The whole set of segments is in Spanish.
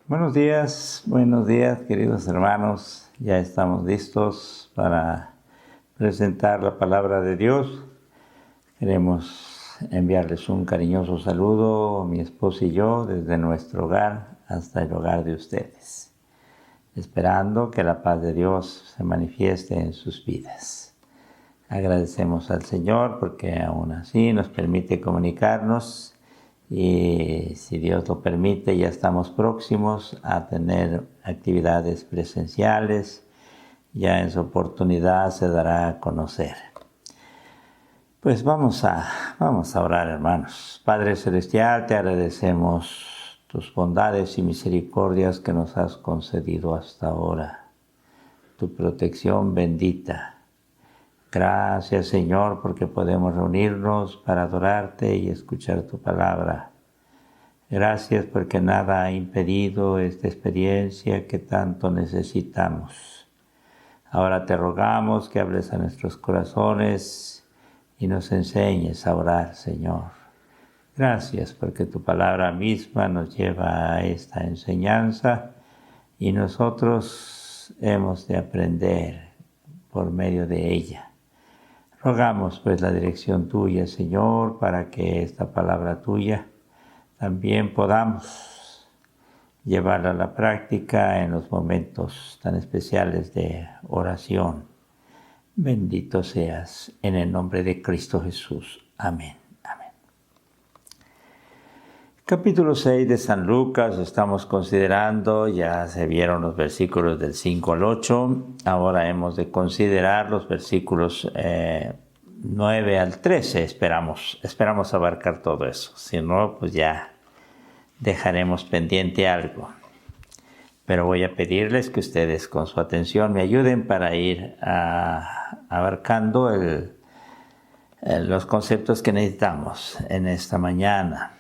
Buenos días queridos hermanos. Ya estamos listos para presentar la palabra de Dios. Queremos enviarles un cariñoso saludo, mi esposa y yo, desde nuestro hogar hasta el hogar de ustedes, esperando que la paz de Dios se manifieste en sus vidas. Agradecemos al Señor porque aún así nos permite comunicarnos. Y si Dios lo permite, ya estamos próximos a tener actividades presenciales. Ya en su oportunidad se dará a conocer. Pues vamos a orar, hermanos. Padre Celestial, te agradecemos tus bondades y misericordias que nos has concedido hasta ahora. Tu protección bendita. Gracias, Señor, porque podemos reunirnos para adorarte y escuchar tu palabra. Gracias porque nada ha impedido esta experiencia que tanto necesitamos. Ahora te rogamos que hables a nuestros corazones y nos enseñes a orar, Señor. Gracias porque tu palabra misma nos lleva a esta enseñanza y nosotros hemos de aprender por medio de ella. Rogamos pues la dirección tuya, Señor, para que esta palabra tuya también podamos llevarla a la práctica en los momentos tan especiales de oración. Bendito seas en el nombre de Cristo Jesús. Amén. Amén. Capítulo 6 de San Lucas, estamos considerando, ya se vieron los versículos del 5 al 8, ahora hemos de considerar los versículos 9 al 13, esperamos abarcar todo eso, si no, pues ya dejaremos pendiente algo. Pero voy a pedirles que ustedes con su atención me ayuden para ir abarcando los conceptos que necesitamos en esta mañana.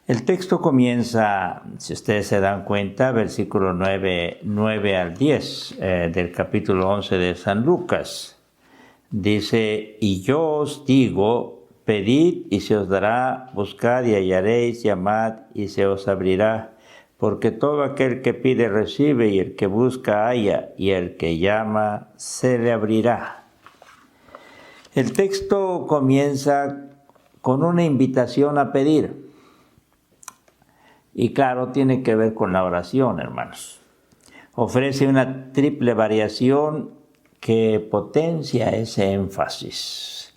El texto comienza, si ustedes se dan cuenta, versículo 9 al 10 del capítulo 11 de San Lucas. Dice, y yo os digo, pedid y se os dará, buscad y hallaréis, llamad y se os abrirá. Porque todo aquel que pide recibe, y el que busca halla, y el que llama se le abrirá. El texto comienza con una invitación a pedir. Y claro, tiene que ver con la oración, hermanos. Ofrece una triple variación que potencia ese énfasis.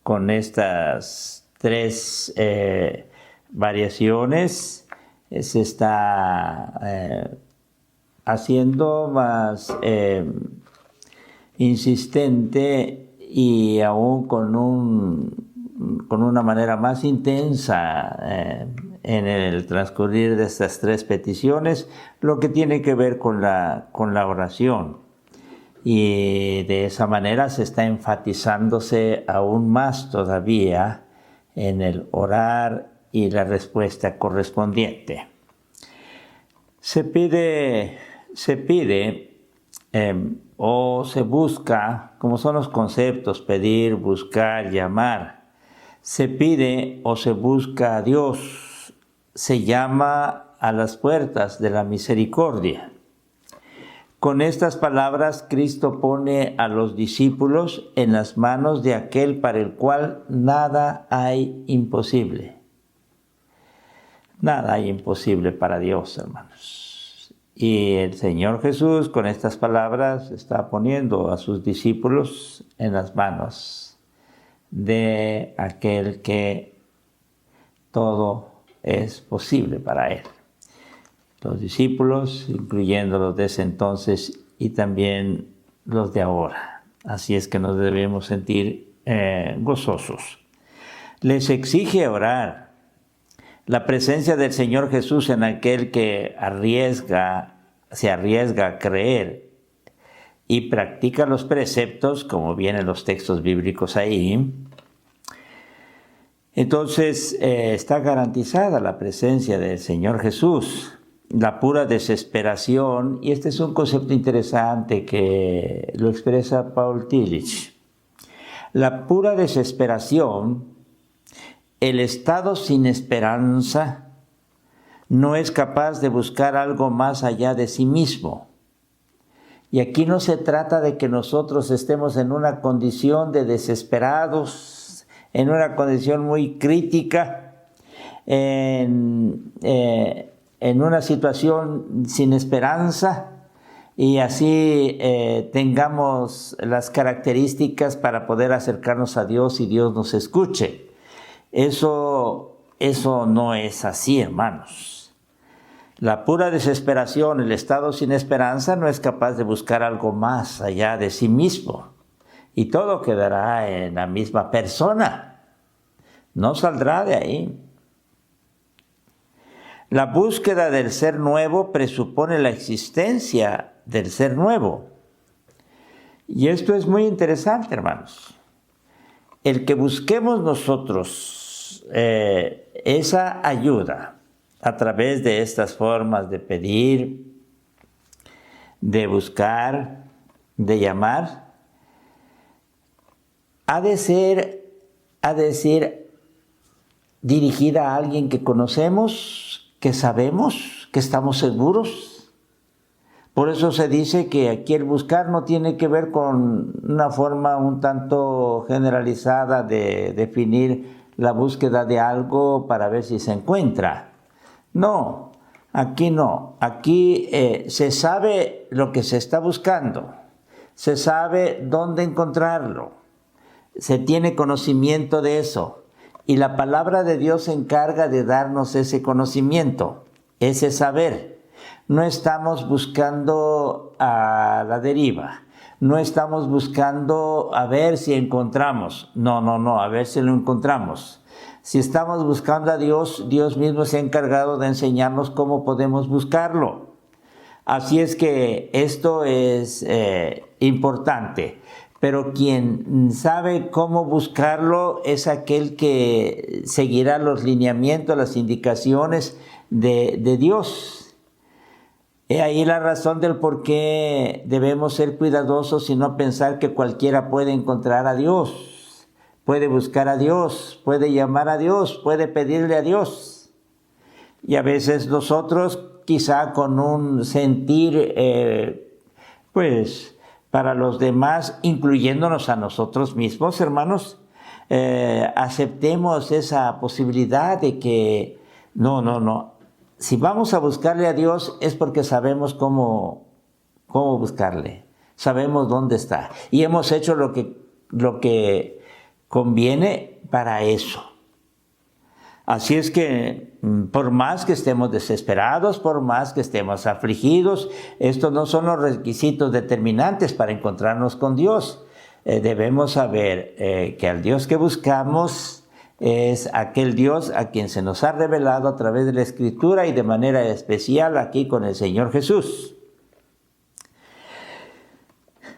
Con estas tres variaciones se está haciendo más insistente y aún con una manera más intensa en el transcurrir de estas tres peticiones, lo que tiene que ver con la oración. Y de esa manera se está enfatizándose aún más todavía en el orar y la respuesta correspondiente. Se pide o se busca, como son los conceptos, pedir, buscar, llamar. Se pide o se busca a Dios. Se llama a las puertas de la misericordia. Con estas palabras, Cristo pone a los discípulos en las manos de aquel para el cual nada hay imposible. Nada hay imposible para Dios, hermanos. Y el Señor Jesús, con estas palabras, está poniendo a sus discípulos en las manos de aquel que todo es posible para él. Los discípulos, incluyendo los de ese entonces y también los de ahora. Así es que nos debemos sentir gozosos. Les exige orar. La presencia del Señor Jesús en aquel que se arriesga a creer y practica los preceptos, como vienen los textos bíblicos ahí. Entonces está garantizada la presencia del Señor Jesús. La pura desesperación, y este es un concepto interesante que lo expresa Paul Tillich. La pura desesperación, el estado sin esperanza, no es capaz de buscar algo más allá de sí mismo. Y aquí no se trata de que nosotros estemos en una condición de desesperados, en una condición muy crítica, en una situación sin esperanza, y así tengamos las características para poder acercarnos a Dios y Dios nos escuche. Eso no es así, hermanos. La pura desesperación, el estado sin esperanza, no es capaz de buscar algo más allá de sí mismo. Y todo quedará en la misma persona. No saldrá de ahí. La búsqueda del ser nuevo presupone la existencia del ser nuevo. Y esto es muy interesante, hermanos. El que busquemos nosotros esa ayuda a través de estas formas de pedir, de buscar, de llamar, ha de ser dirigida a alguien que conocemos, que sabemos, que estamos seguros. Por eso se dice que aquí el buscar no tiene que ver con una forma un tanto generalizada de definir la búsqueda de algo para ver si se encuentra. No, aquí no. Aquí se sabe lo que se está buscando, se sabe dónde encontrarlo, se tiene conocimiento de eso. Y la palabra de Dios se encarga de darnos ese conocimiento, ese saber. No estamos buscando a la deriva, no estamos buscando a ver si encontramos. No, a ver si lo encontramos. Si estamos buscando a Dios, Dios mismo se ha encargado de enseñarnos cómo podemos buscarlo. Así es que esto es importante. Pero quien sabe cómo buscarlo es aquel que seguirá los lineamientos, las indicaciones de Dios. He ahí la razón del por qué debemos ser cuidadosos y no pensar que cualquiera puede encontrar a Dios, puede buscar a Dios, puede llamar a Dios, puede pedirle a Dios. Y a veces nosotros, quizá con un sentir, para los demás, incluyéndonos a nosotros mismos, hermanos, aceptemos esa posibilidad de que no. Si vamos a buscarle a Dios es porque sabemos cómo buscarle, sabemos dónde está y hemos hecho lo que conviene para eso. Así es que por más que estemos desesperados, por más que estemos afligidos, estos no son los requisitos determinantes para encontrarnos con Dios. Debemos saber que al Dios que buscamos es aquel Dios a quien se nos ha revelado a través de la Escritura y de manera especial aquí con el Señor Jesús.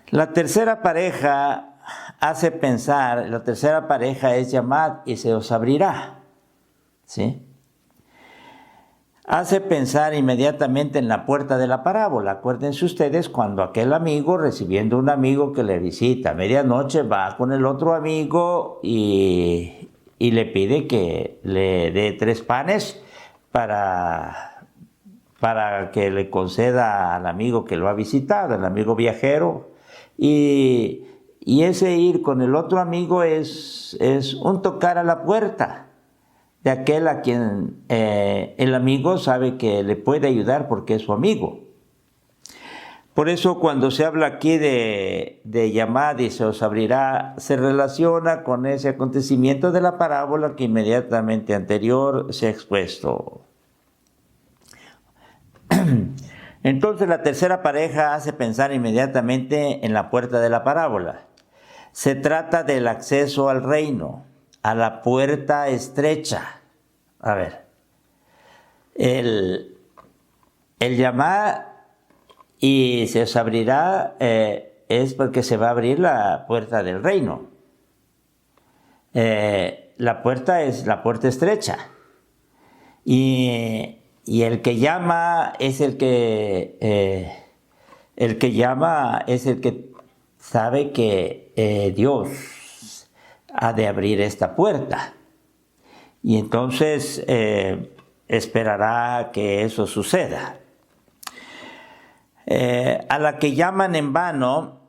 La tercera pareja hace pensar, la tercera pareja es llamad y se os abrirá. ¿Sí? Hace pensar inmediatamente en la puerta de la parábola. Acuérdense ustedes cuando aquel amigo, recibiendo un amigo que le visita a medianoche, va con el otro amigo y le pide que le dé 3 panes para que le conceda al amigo que lo ha visitado, al amigo viajero. Y ese ir con el otro amigo es un tocar a la puerta de aquel a quien el amigo sabe que le puede ayudar porque es su amigo. Por eso cuando se habla aquí de llamad y se os abrirá, se relaciona con ese acontecimiento de la parábola que inmediatamente anterior se ha expuesto. Entonces la tercera pareja hace pensar inmediatamente en la puerta de la parábola. Se trata del acceso al reino, a la puerta estrecha. A ver, el llamar y se os abrirá es porque se va a abrir la puerta del reino. La puerta es la puerta estrecha. Y el que llama es el que llama es el que sabe que Dios ha de abrir esta puerta. Y entonces esperará que eso suceda. A la que llaman en vano,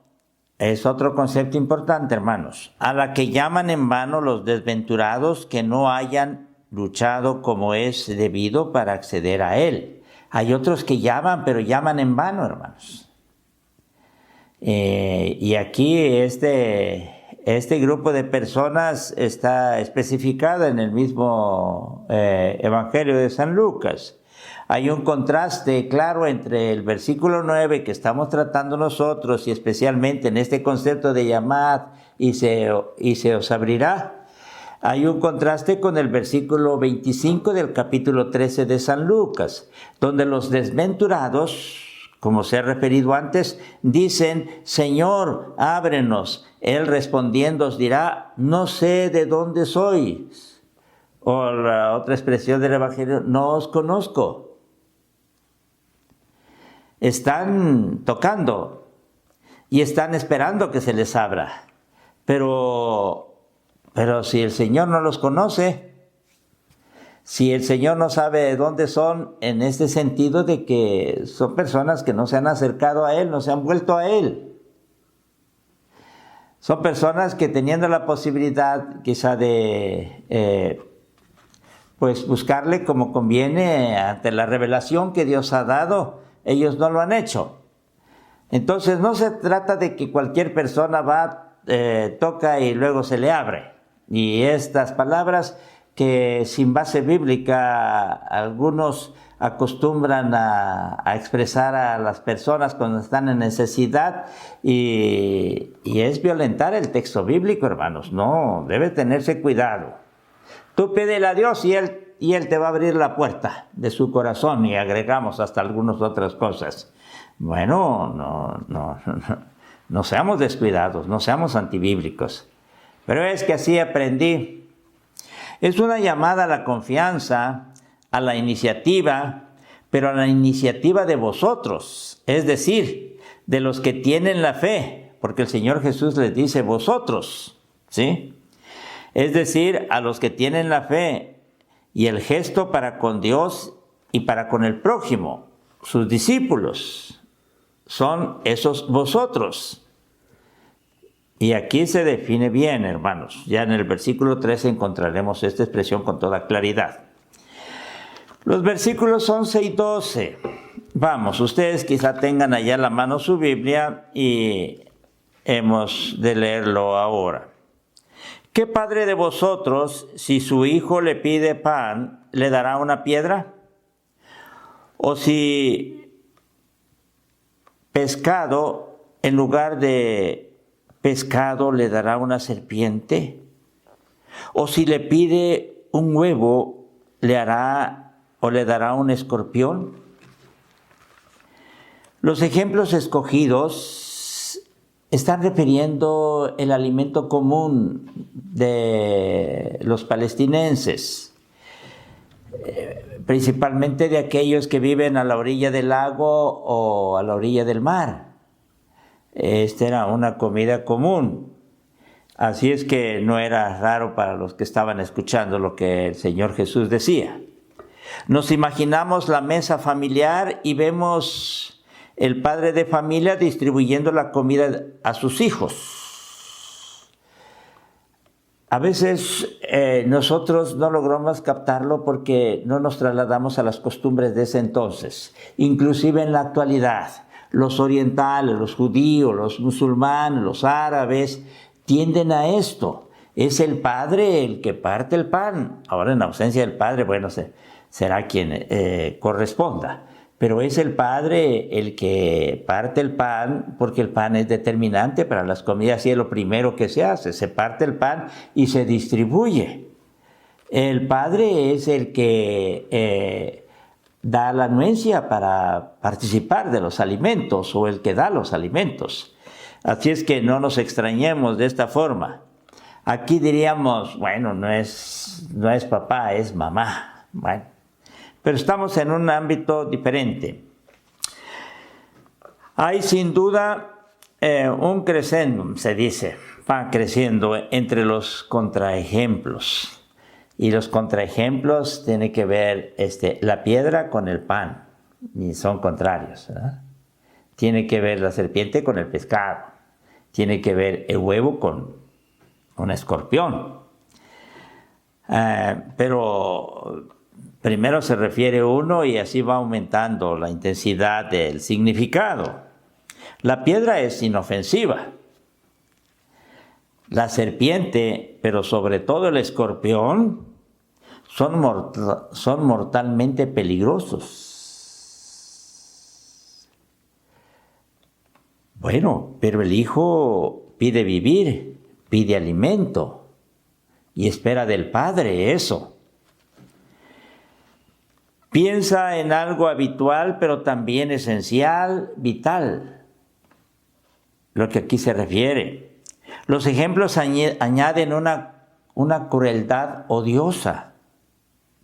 es otro concepto importante, hermanos. A la que llaman en vano los desventurados que no hayan luchado como es debido para acceder a Él. Hay otros que llaman, pero llaman en vano, hermanos. Y aquí este grupo de personas está especificado en el mismo Evangelio de San Lucas. Hay un contraste claro entre el versículo 9 que estamos tratando nosotros y especialmente en este concepto de llamad y se os abrirá. Hay un contraste con el versículo 25 del capítulo 13 de San Lucas, donde los desventurados, como se ha referido antes, dicen: Señor, ábrenos. Él respondiendo os dirá: no sé de dónde sois. O la otra expresión del Evangelio: no os conozco. Están tocando y están esperando que se les abra. Pero si el Señor no los conoce, si el Señor no sabe de dónde son, en este sentido de que son personas que no se han acercado a Él, no se han vuelto a Él. Son personas que teniendo la posibilidad quizá de pues buscarle como conviene ante la revelación que Dios ha dado, ellos no lo han hecho. Entonces no se trata de que cualquier persona va, toca y luego se le abre. Y estas palabras que sin base bíblica algunos acostumbran a expresar a las personas cuando están en necesidad y es violentar el texto bíblico, hermanos. No, debe tenerse cuidado. Tú pídele a Dios y Él te va a abrir la puerta de su corazón, y agregamos hasta algunas otras cosas. Bueno, no seamos descuidados, no seamos antibíblicos. Pero es que así aprendí. Es una llamada a la confianza, a la iniciativa, pero a la iniciativa de vosotros, es decir, de los que tienen la fe, porque el Señor Jesús les dice vosotros, ¿sí? Es decir, a los que tienen la fe y el gesto para con Dios y para con el prójimo, sus discípulos, son esos vosotros. Y aquí se define bien, hermanos. Ya en el versículo 13 encontraremos esta expresión con toda claridad. Los versículos 11 y 12. Vamos, ustedes quizá tengan allá a la mano su Biblia y hemos de leerlo ahora. ¿Qué padre de vosotros, si su hijo le pide pan, le dará una piedra? ¿O si pescado, en lugar de pescado, le dará una serpiente? ¿O si le pide un huevo, le dará un escorpión? Los ejemplos escogidos están refiriendo el alimento común de los palestinenses, principalmente de aquellos que viven a la orilla del lago o a la orilla del mar. Esta era una comida común. Así es que no era raro para los que estaban escuchando lo que el Señor Jesús decía. Nos imaginamos la mesa familiar y vemos el padre de familia distribuyendo la comida a sus hijos. A veces nosotros no logramos captarlo porque no nos trasladamos a las costumbres de ese entonces. Inclusive en la actualidad, los orientales, los judíos, los musulmanes, los árabes tienden a esto. Es el padre el que parte el pan. Ahora, en ausencia del padre, bueno, será quien corresponda. Pero es el padre el que parte el pan, porque el pan es determinante para las comidas y es lo primero que se hace. Se parte el pan y se distribuye. El padre es el que da la anuencia para participar de los alimentos, o el que da los alimentos. Así es que no nos extrañemos de esta forma. Aquí diríamos, bueno, no es papá, es mamá. Bueno. Pero estamos en un ámbito diferente. Hay sin duda un crescendum, se dice, va creciendo entre los contraejemplos. Y los contraejemplos tienen que ver la piedra con el pan, y son contrarios, ¿verdad? Tiene que ver la serpiente con el pescado, tiene que ver el huevo con un escorpión. Pero primero se refiere uno y así va aumentando la intensidad del significado. La piedra es inofensiva. La serpiente, pero sobre todo el escorpión, son mortalmente peligrosos. Bueno, pero el Hijo pide vivir, pide alimento y espera del Padre eso. Piensa en algo habitual, pero también esencial, vital, lo que aquí se refiere. Los ejemplos añaden una crueldad odiosa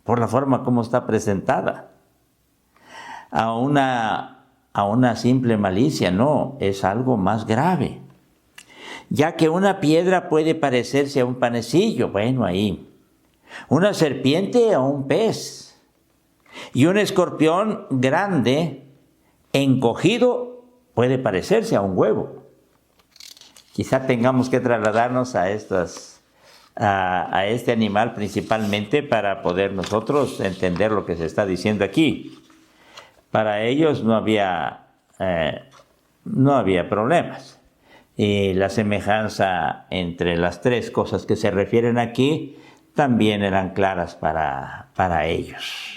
por la forma como está presentada. A una simple malicia, no, es algo más grave. Ya que una piedra puede parecerse a un panecillo, bueno, ahí. Una serpiente a un pez. Y un escorpión grande, encogido, puede parecerse a un huevo. Quizá tengamos que trasladarnos a este animal principalmente para poder nosotros entender lo que se está diciendo aquí. Para ellos no había problemas. Y la semejanza entre las tres cosas que se refieren aquí también eran claras para ellos.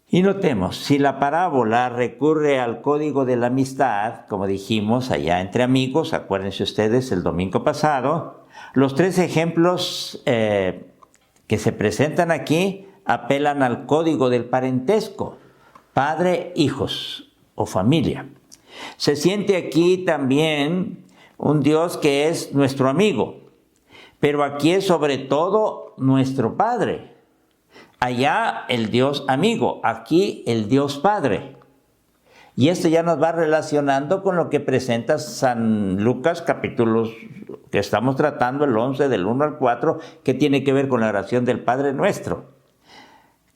Y notemos, si la parábola recurre al código de la amistad, como dijimos allá entre amigos, acuérdense ustedes el domingo pasado, los tres ejemplos que se presentan aquí apelan al código del parentesco, padre, hijos o familia. Se siente aquí también un Dios que es nuestro amigo, pero aquí es sobre todo nuestro Padre. Allá el Dios amigo, aquí el Dios Padre. Y esto ya nos va relacionando con lo que presenta San Lucas, capítulos que estamos tratando, el 11 del 1 al 4, que tiene que ver con la oración del Padre Nuestro.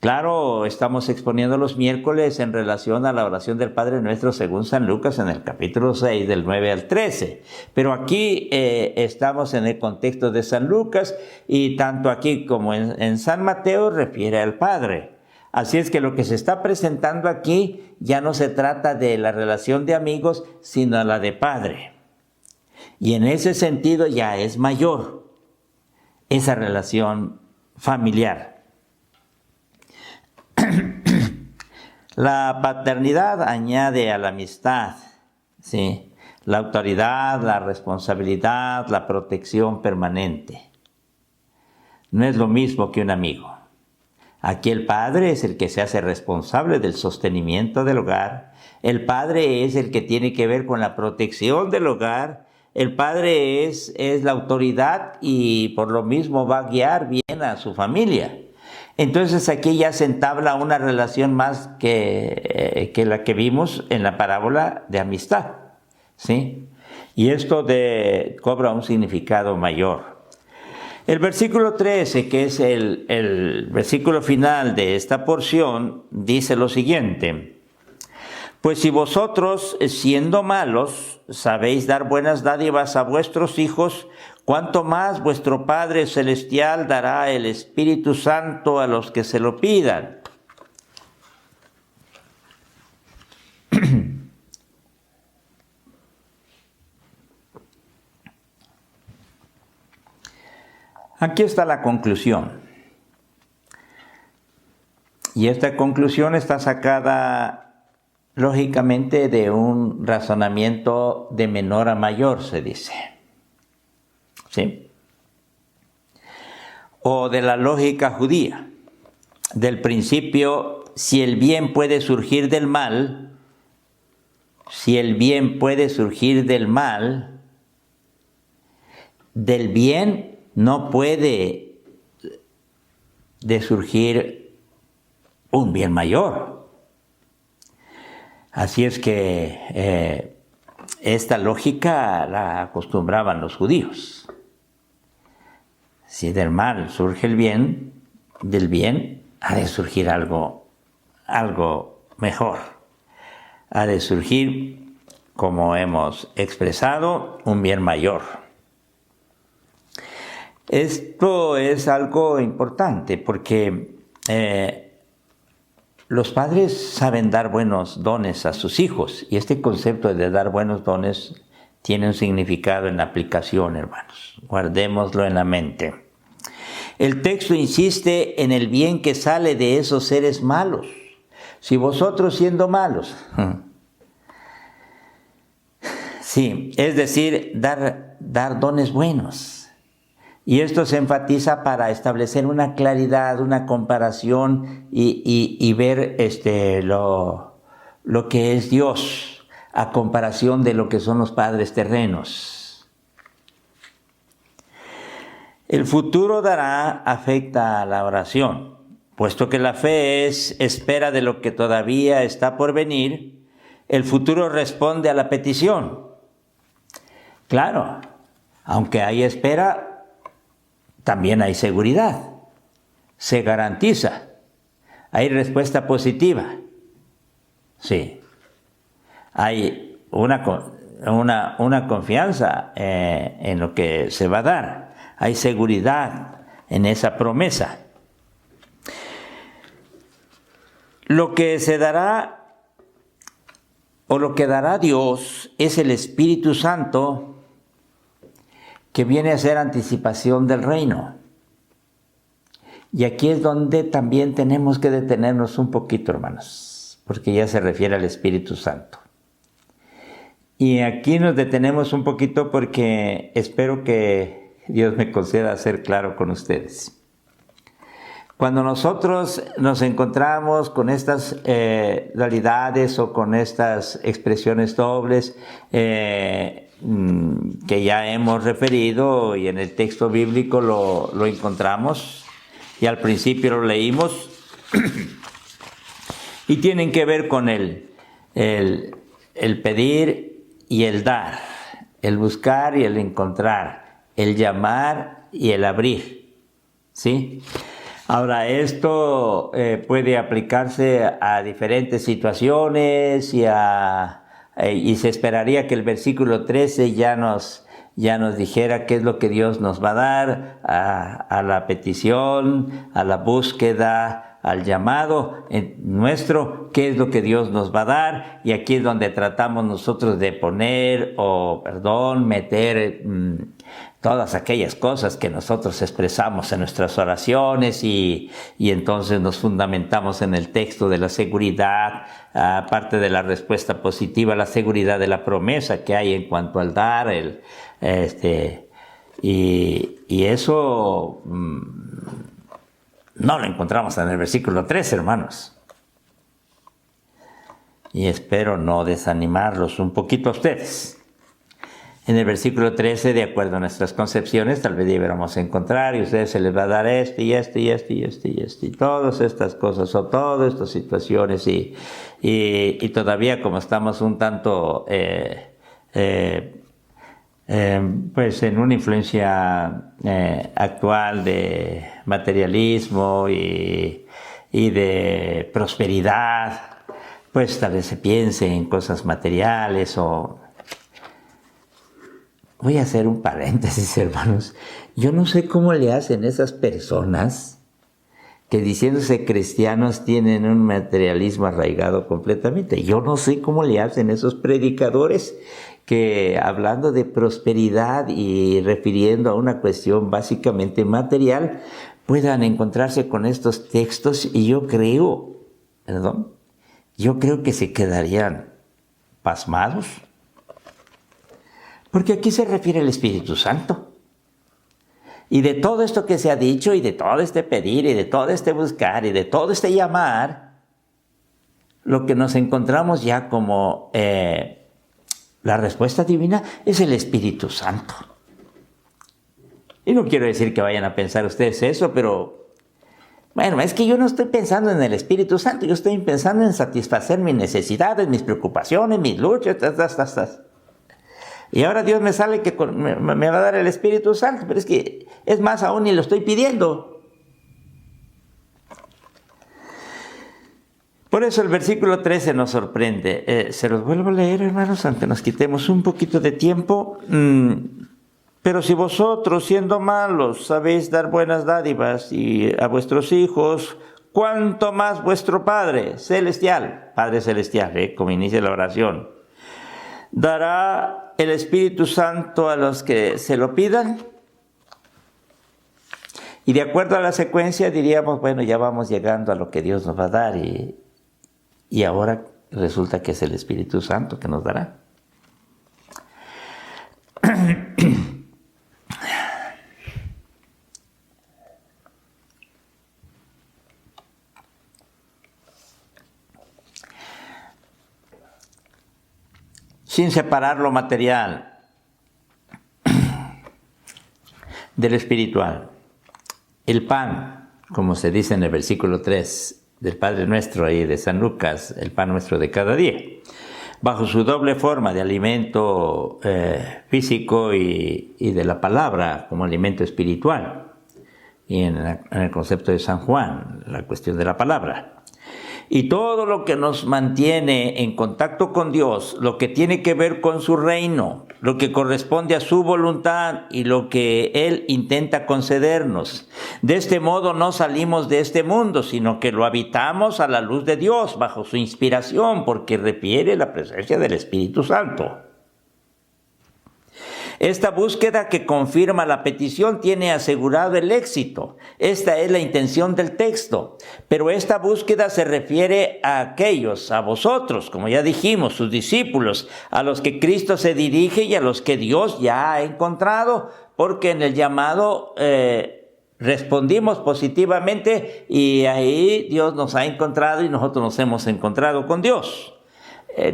Claro, estamos exponiendo los miércoles en relación a la oración del Padre Nuestro según San Lucas en el capítulo 6 del 9 al 13. Pero aquí estamos en el contexto de San Lucas y tanto aquí como en San Mateo refiere al Padre. Así es que lo que se está presentando aquí ya no se trata de la relación de amigos, sino la de Padre. Y en ese sentido ya es mayor esa relación familiar. La paternidad añade a la amistad, ¿sí?, la autoridad, la responsabilidad, la protección permanente. No es lo mismo que un amigo. Aquí el padre es el que se hace responsable del sostenimiento del hogar. El padre es el que tiene que ver con la protección del hogar. El padre es la autoridad y por lo mismo va a guiar bien a su familia. Entonces aquí ya se entabla una relación más que la que vimos en la parábola de amistad, ¿sí? Y esto cobra un significado mayor. El versículo 13, que es el versículo final de esta porción, dice lo siguiente: pues si vosotros, siendo malos, sabéis dar buenas dádivas a vuestros hijos, cuánto más vuestro Padre Celestial dará el Espíritu Santo a los que se lo pidan. Aquí está la conclusión. Y esta conclusión está sacada lógicamente de un razonamiento de menor a mayor, se dice. ¿Sí? O de la lógica judía. Del principio, si el bien puede surgir del mal, del bien no puede surgir un bien mayor. Así es que esta lógica la acostumbraban los judíos. Si del mal surge el bien, del bien ha de surgir algo mejor. Ha de surgir, como hemos expresado, un bien mayor. Esto es algo importante porque los padres saben dar buenos dones a sus hijos, y este concepto de dar buenos dones tiene un significado en la aplicación, hermanos. Guardémoslo en la mente. El texto insiste en el bien que sale de esos seres malos. Si vosotros siendo malos, sí, es decir, dar dones buenos. Y esto se enfatiza para establecer una claridad, una comparación y ver lo que es Dios a comparación de lo que son los padres terrenos. El futuro dará afecta a la oración, puesto que la fe es espera de lo que todavía está por venir. El futuro responde a la petición. Claro, aunque hay espera, también hay seguridad, se garantiza, hay respuesta positiva. Sí, hay una confianza en lo que se va a dar, hay seguridad en esa promesa. Lo que se dará o lo que dará Dios es el Espíritu Santo, que viene a ser anticipación del reino. Y aquí es donde también tenemos que detenernos un poquito, hermanos, porque ya se refiere al Espíritu Santo. Y aquí nos detenemos un poquito porque espero que Dios me conceda ser claro con ustedes. Cuando nosotros nos encontramos con estas dualidades o con estas expresiones dobles, que ya hemos referido y en el texto bíblico lo encontramos y al principio lo leímos y tienen que ver con el pedir y el dar, el buscar y el encontrar, el llamar y el abrir, ¿sí? Ahora, esto puede aplicarse a diferentes situaciones y se esperaría que el versículo 13 ya nos dijera qué es lo que Dios nos va a dar a la petición, a la búsqueda, al llamado nuestro, qué es lo que Dios nos va a dar. Y aquí es donde tratamos nosotros de poner meter todas aquellas cosas que nosotros expresamos en nuestras oraciones y entonces nos fundamentamos en el texto de la seguridad, aparte de la respuesta positiva, la seguridad de la promesa que hay en cuanto al dar, y eso no lo encontramos en el versículo 3, hermanos. Y espero no desanimarlos un poquito a ustedes. En el versículo 13, de acuerdo a nuestras concepciones, tal vez debiéramos encontrar, y a ustedes se les va a dar esto, y todas estas cosas, o todas estas situaciones, y todavía como estamos un tanto, pues en una influencia actual de materialismo y de prosperidad, pues tal vez se piense en cosas materiales o... Voy a hacer un paréntesis, hermanos. Yo no sé cómo le hacen esas personas que diciéndose cristianos tienen un materialismo arraigado completamente. Yo no sé cómo le hacen esos predicadores que hablando de prosperidad y refiriendo a una cuestión básicamente material, puedan encontrarse con estos textos y yo creo que se quedarían pasmados. Porque aquí se refiere al Espíritu Santo. Y de todo esto que se ha dicho, y de todo este pedir, y de todo este buscar, y de todo este llamar, lo que nos encontramos ya como la respuesta divina es el Espíritu Santo. Y no quiero decir que vayan a pensar ustedes eso, pero bueno, es que yo no estoy pensando en el Espíritu Santo, yo estoy pensando en satisfacer mis necesidades, mis preocupaciones, mis luchas, Y ahora Dios me sale que me va a dar el Espíritu Santo, pero es que es más, aún ni lo estoy pidiendo. Por eso el versículo 13 nos sorprende. Se los vuelvo a leer, hermanos, aunque nos quitemos un poquito de tiempo. Pero si vosotros, siendo malos, sabéis dar buenas dádivas a vuestros hijos, ¿cuánto más vuestro Padre Celestial, como inicia la oración, dará el Espíritu Santo a los que se lo pidan? Y de acuerdo a la secuencia diríamos, bueno, ya vamos llegando a lo que Dios nos va a dar y ahora resulta que es el Espíritu Santo que nos dará. Sin separar lo material del espiritual. El pan, como se dice en el versículo 3 del Padre Nuestro ahí de San Lucas, el pan nuestro de cada día, bajo su doble forma de alimento físico y de la palabra como alimento espiritual, y en el concepto de San Juan, la cuestión de la palabra. Y todo lo que nos mantiene en contacto con Dios, lo que tiene que ver con su reino, lo que corresponde a su voluntad y lo que Él intenta concedernos. De este modo no salimos de este mundo, sino que lo habitamos a la luz de Dios, bajo su inspiración, porque refiere la presencia del Espíritu Santo. Esta búsqueda que confirma la petición tiene asegurado el éxito. Esta es la intención del texto. Pero esta búsqueda se refiere a aquellos, a vosotros, como ya dijimos, sus discípulos, a los que Cristo se dirige y a los que Dios ya ha encontrado, porque en el llamado respondimos positivamente y ahí Dios nos ha encontrado y nosotros nos hemos encontrado con Dios.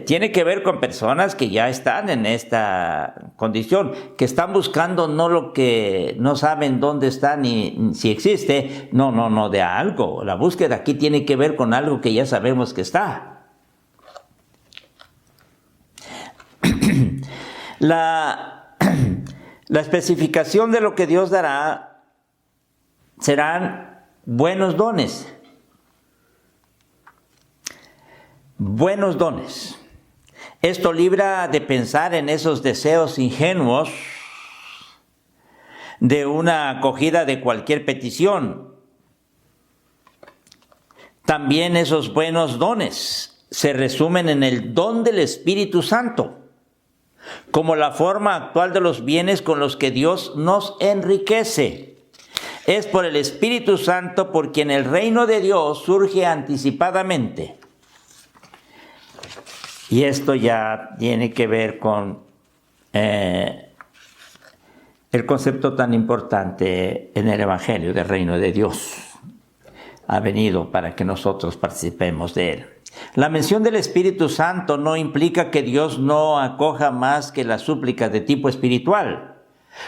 Tiene que ver con personas que ya están en esta condición, que están buscando no lo que no saben dónde está ni si existe, no, de algo. La búsqueda aquí tiene que ver con algo que ya sabemos que está. La especificación de lo que Dios dará serán buenos dones. Buenos dones. Esto libra de pensar en esos deseos ingenuos de una acogida de cualquier petición. También esos buenos dones se resumen en el don del Espíritu Santo, como la forma actual de los bienes con los que Dios nos enriquece. Es por el Espíritu Santo por quien el reino de Dios surge anticipadamente. Y esto ya tiene que ver con el concepto tan importante en el Evangelio del reino de Dios. Ha venido para que nosotros participemos de él. La mención del Espíritu Santo no implica que Dios no acoja más que las súplicas de tipo espiritual.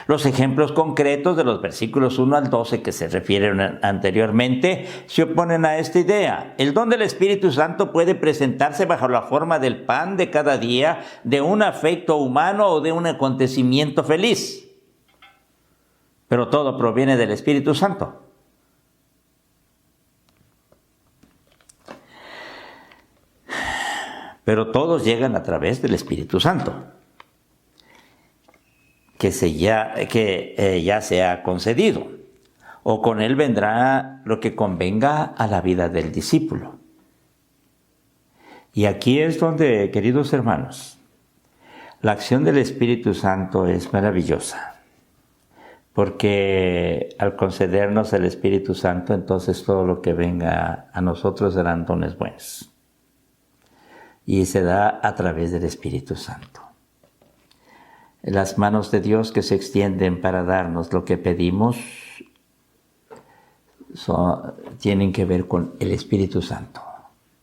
Los ejemplos concretos de los versículos 1 al 12 que se refieren anteriormente se oponen a esta idea. El don del Espíritu Santo puede presentarse bajo la forma del pan de cada día, de un afecto humano o de un acontecimiento feliz. Pero todo proviene del Espíritu Santo. Pero todos llegan a través del Espíritu Santo, que ya se ha concedido, o con él vendrá lo que convenga a la vida del discípulo. Y aquí es donde, queridos hermanos, la acción del Espíritu Santo es maravillosa, porque al concedernos el Espíritu Santo, entonces todo lo que venga a nosotros serán dones buenos, y se da a través del Espíritu Santo. Las manos de Dios que se extienden para darnos lo que pedimos tienen que ver con el Espíritu Santo.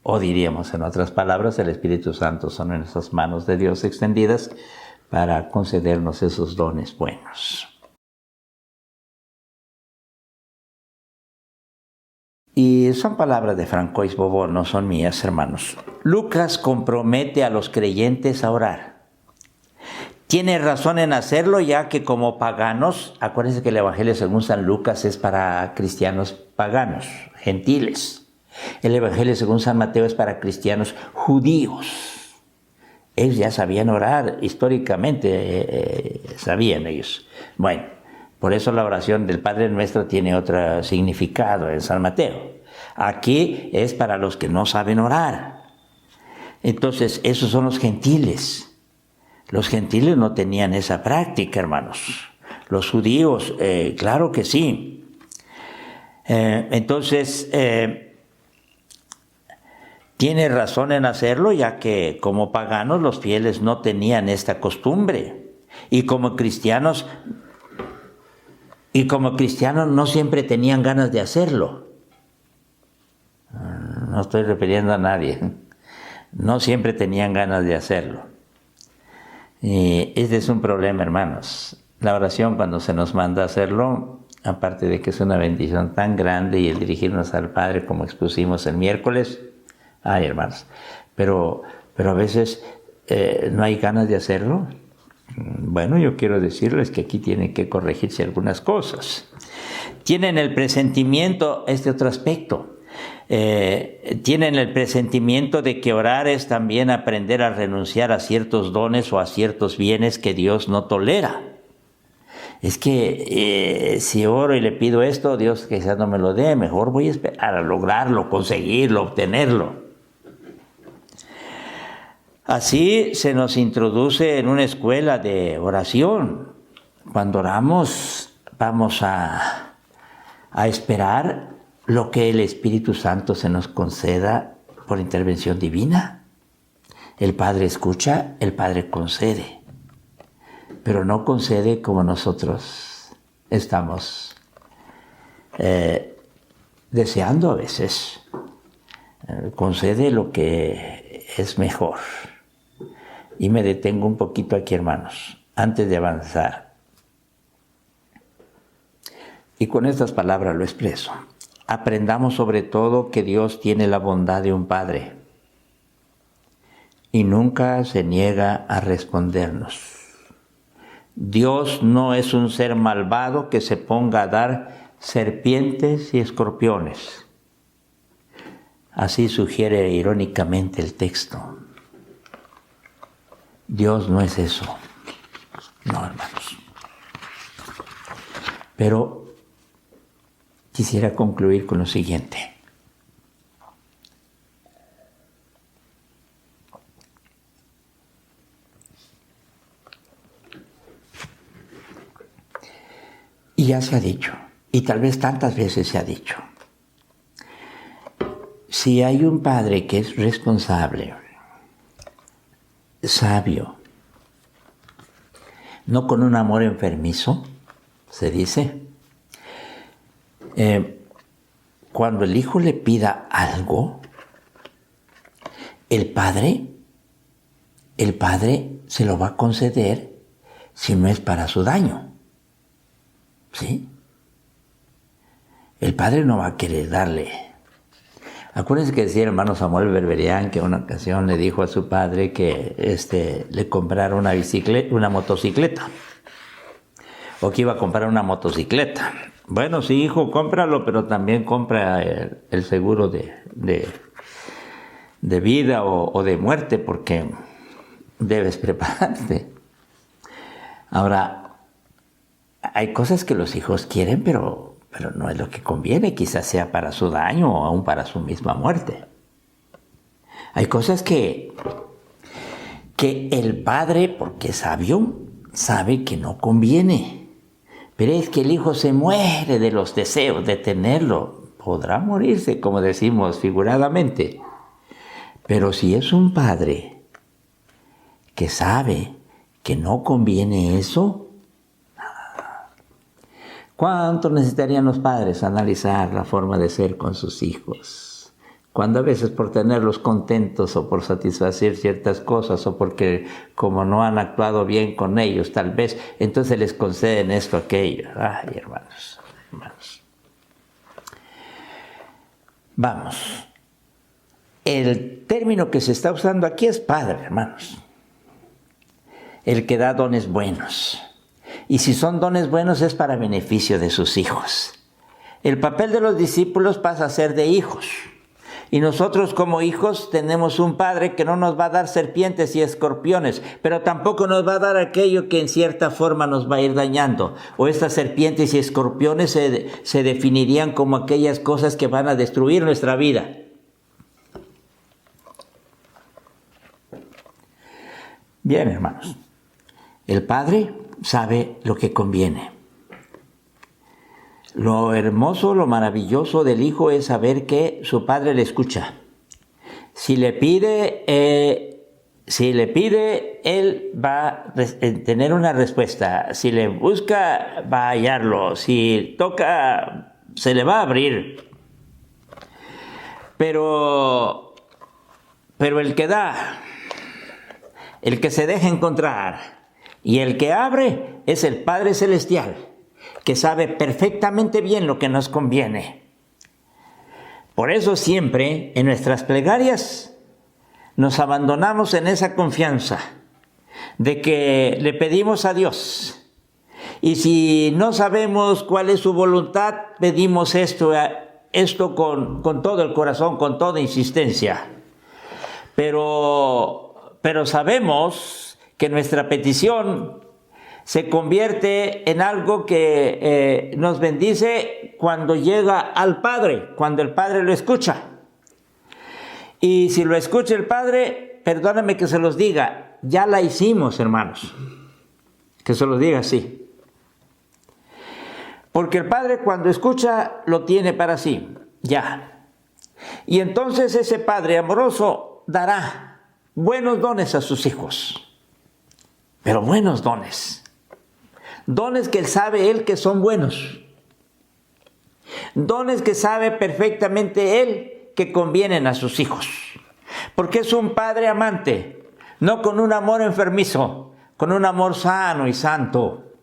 O diríamos en otras palabras, el Espíritu Santo son en esas manos de Dios extendidas para concedernos esos dones buenos. Y son palabras de Francois Bobor, no son mías, hermanos. Lucas compromete a los creyentes a orar. Tiene razón en hacerlo, ya que como paganos, acuérdense que el Evangelio según San Lucas es para cristianos paganos, gentiles. El Evangelio según San Mateo es para cristianos judíos. Ellos ya sabían orar, históricamente sabían ellos. Bueno, por eso la oración del Padre Nuestro tiene otro significado en San Mateo. Aquí es para los que no saben orar. Entonces, esos son los gentiles. Los gentiles no tenían esa práctica, hermanos. Los judíos, claro que sí. Entonces, tiene razón en hacerlo, ya que como paganos los fieles no tenían esta costumbre. Y como cristianos no siempre tenían ganas de hacerlo. No estoy refiriendo a nadie. No siempre tenían ganas de hacerlo. Y este es un problema, hermanos. La oración, cuando se nos manda a hacerlo, aparte de que es una bendición tan grande, y el dirigirnos al Padre, como expusimos el miércoles, ay, hermanos, pero a veces no hay ganas de hacerlo. Bueno, yo quiero decirles que aquí tienen que corregirse algunas cosas. Tienen el presentimiento, este otro aspecto, tienen el presentimiento de que orar es también aprender a renunciar a ciertos dones o a ciertos bienes que Dios no tolera. Es que si oro y le pido esto, Dios quizás no me lo dé, mejor voy a esperar a lograrlo, conseguirlo, obtenerlo. Así se nos introduce en una escuela de oración. Cuando oramos, vamos a esperar lo que el Espíritu Santo se nos conceda por intervención divina. El Padre escucha, el Padre concede, pero no concede como nosotros estamos deseando a veces. Concede lo que es mejor. Y me detengo un poquito aquí, hermanos, antes de avanzar. Y con estas palabras lo expreso. Aprendamos sobre todo que Dios tiene la bondad de un Padre y nunca se niega a respondernos. Dios no es un ser malvado que se ponga a dar serpientes y escorpiones. Así sugiere irónicamente el texto. Dios no es eso. No, hermanos. Pero quisiera concluir con lo siguiente. Y ya se ha dicho, y tal vez tantas veces se ha dicho, si hay un padre que es responsable, sabio, no con un amor enfermizo, se dice, cuando el hijo le pida algo, el padre se lo va a conceder si no es para su daño. ¿Sí? El padre no va a querer darle. Acuérdense que decía el hermano Samuel Berberian que una ocasión le dijo a su padre que le comprara una motocicleta. O que iba a comprar una motocicleta. Bueno, sí, hijo, cómpralo, pero también compra el seguro de vida o de muerte, porque debes prepararte. Ahora, hay cosas que los hijos quieren, pero no es lo que conviene. Quizás sea para su daño o aún para su misma muerte. Hay cosas que el padre, porque es sabio, sabe que no conviene. Pero es que el hijo se muere de los deseos de tenerlo. Podrá morirse, como decimos figuradamente. Pero si es un padre que sabe que no conviene eso, ¿cuánto necesitarían los padres analizar la forma de ser con sus hijos? Cuando a veces por tenerlos contentos o por satisfacer ciertas cosas o porque como no han actuado bien con ellos tal vez, entonces les conceden esto, aquello. Ay, hermanos. Vamos. El término que se está usando aquí es padre, hermanos. el que da dones buenos. Y si son dones buenos es para beneficio de sus hijos. El papel de los discípulos pasa a ser de hijos. Y nosotros como hijos tenemos un Padre que no nos va a dar serpientes y escorpiones, pero tampoco nos va a dar aquello que en cierta forma nos va a ir dañando. O estas serpientes y escorpiones se definirían como aquellas cosas que van a destruir nuestra vida. Bien, hermanos, el Padre sabe lo que conviene. Lo hermoso, lo maravilloso del Hijo es saber que su Padre le escucha. Si le pide, Él va a tener una respuesta. Si le busca, va a hallarlo. Si toca, se le va a abrir. Pero el que da, el que se deja encontrar y el que abre es el Padre Celestial, que sabe perfectamente bien lo que nos conviene. Por eso siempre en nuestras plegarias nos abandonamos en esa confianza de que le pedimos a Dios. Y si no sabemos cuál es su voluntad, pedimos esto con todo el corazón, con toda insistencia. Pero sabemos que nuestra petición se convierte en algo que nos bendice cuando llega al Padre, cuando el Padre lo escucha. Y si lo escucha el Padre, perdóname que se los diga, ya la hicimos, hermanos. Que se los diga así. Porque el Padre cuando escucha lo tiene para sí, ya. Y entonces ese Padre amoroso dará buenos dones a sus hijos. Pero buenos dones. Dones que sabe Él que son buenos. Dones que sabe perfectamente Él que convienen a sus hijos. Porque es un Padre amante, no con un amor enfermizo, con un amor sano y santo.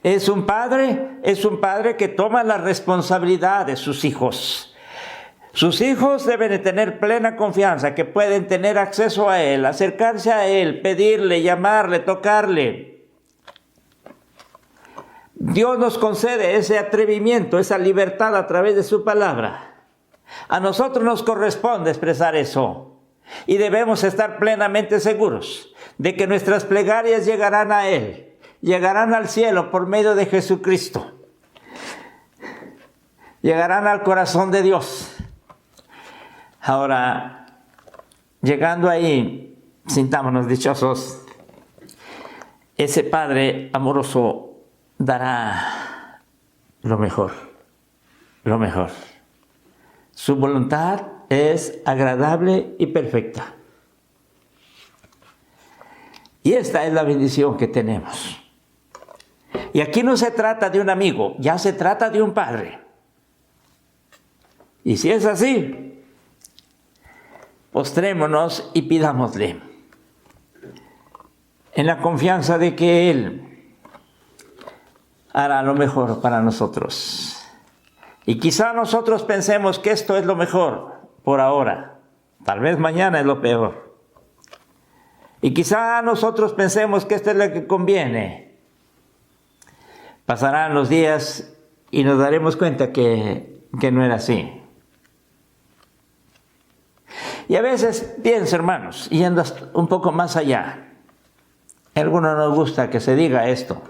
Es un Padre que toma la responsabilidad de sus hijos. Sus hijos deben de tener plena confianza, que pueden tener acceso a Él, acercarse a Él, pedirle, llamarle, tocarle. Dios nos concede ese atrevimiento, esa libertad a través de su palabra. A nosotros nos corresponde expresar eso. Y debemos estar plenamente seguros de que nuestras plegarias llegarán a Él, llegarán al cielo por medio de Jesucristo. Llegarán al corazón de Dios. Ahora, llegando ahí, sintámonos dichosos. Ese Padre amoroso dará lo mejor, lo mejor. Su voluntad es agradable y perfecta. Y esta es la bendición que tenemos. Y aquí no se trata de un amigo, ya se trata de un Padre. Y si es así, postrémonos y pidámosle, en la confianza de que Él hará lo mejor para nosotros. Y quizá nosotros pensemos que esto es lo mejor por ahora. Tal vez mañana es lo peor. Y quizá nosotros pensemos que esto es lo que conviene. Pasarán los días y nos daremos cuenta que no era así. Y a veces pienso, hermanos, yendo un poco más allá. A algunos nos gusta que se diga esto.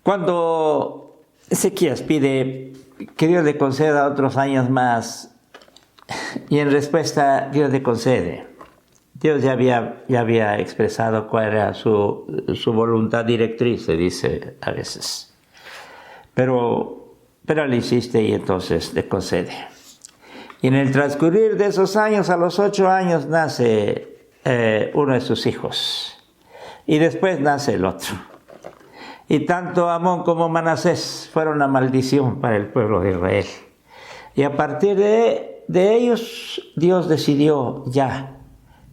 Cuando Ezequías pide que Dios le conceda otros años más, y en respuesta Dios le concede. Dios ya había expresado cuál era su voluntad directriz, se dice a veces. Pero le insiste y entonces le concede. Y en el transcurrir de esos años, a los 8 años, nace uno de sus hijos. Y después nace el otro. Y tanto Amón como Manasés fueron una maldición para el pueblo de Israel. Y a partir de ellos, Dios decidió ya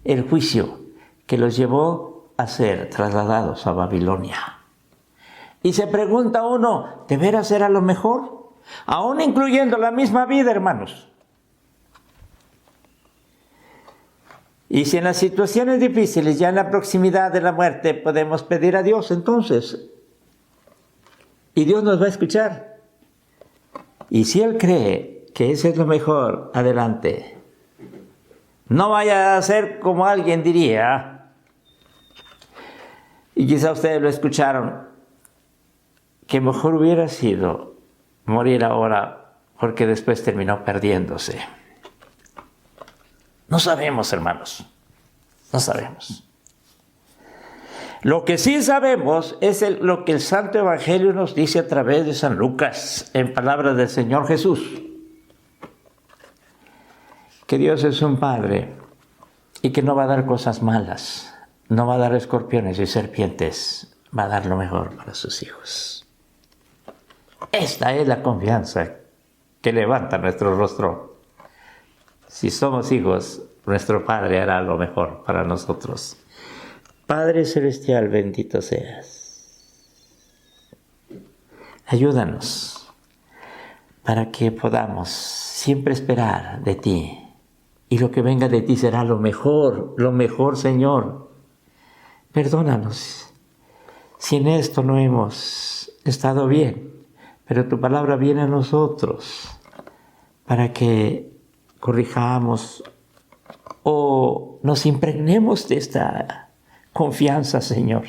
el juicio que los llevó a ser trasladados a Babilonia. Y se pregunta uno, ¿de veras era lo mejor? Aún incluyendo la misma vida, hermanos. Y si en las situaciones difíciles, ya en la proximidad de la muerte, podemos pedir a Dios entonces, y Dios nos va a escuchar. Y si Él cree que eso es lo mejor, adelante. No vaya a ser como alguien diría, y quizá ustedes lo escucharon, que mejor hubiera sido morir ahora porque después terminó perdiéndose. No sabemos, hermanos, no sabemos. Lo que sí sabemos es lo que el Santo Evangelio nos dice a través de San Lucas, en palabras del Señor Jesús. Que Dios es un Padre y que no va a dar cosas malas, no va a dar escorpiones y serpientes, va a dar lo mejor para sus hijos. Esta es la confianza que levanta nuestro rostro. Si somos hijos, nuestro Padre hará lo mejor para nosotros. Padre Celestial, bendito seas. Ayúdanos para que podamos siempre esperar de ti. Y lo que venga de ti será lo mejor, Señor. Perdónanos si en esto no hemos estado bien, pero tu palabra viene a nosotros para que corrijamos o nos impregnemos de esta confianza, Señor.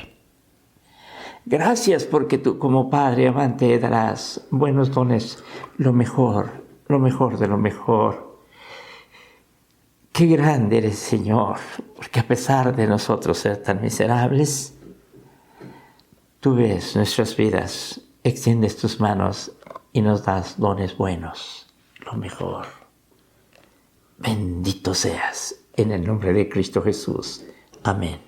Gracias porque tú como Padre amante darás buenos dones, lo mejor de lo mejor. Qué grande eres, Señor, porque a pesar de nosotros ser tan miserables, tú ves nuestras vidas, extiendes tus manos y nos das dones buenos, lo mejor. Bendito seas, en el nombre de Cristo Jesús. Amén.